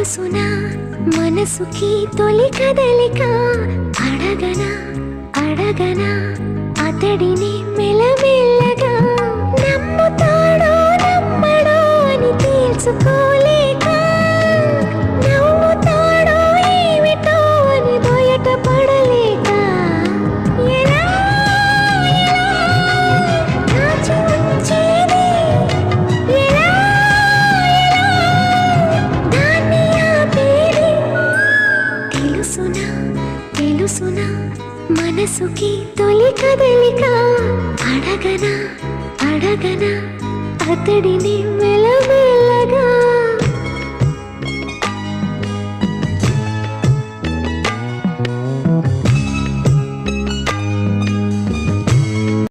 తెలుసునా మనసుకి తొలి కదలిక అడగనా అడగనా అతడిని మెల్లమెల్లగా నమ్ముతాడో నమ్మడో అని తెలుసుకోలేక నవ్వుతాడో ఏమిటో అని బయట పడలేక ఎలా ఎలా దాచి ఉంచేది ఎలా ఎలా దాన్ని ఆపేది తెలుసునా తెలుసునా మనసుకి తొలి కదలిక అడగనా అడగనా అతడిని మెల్లమెల్లగా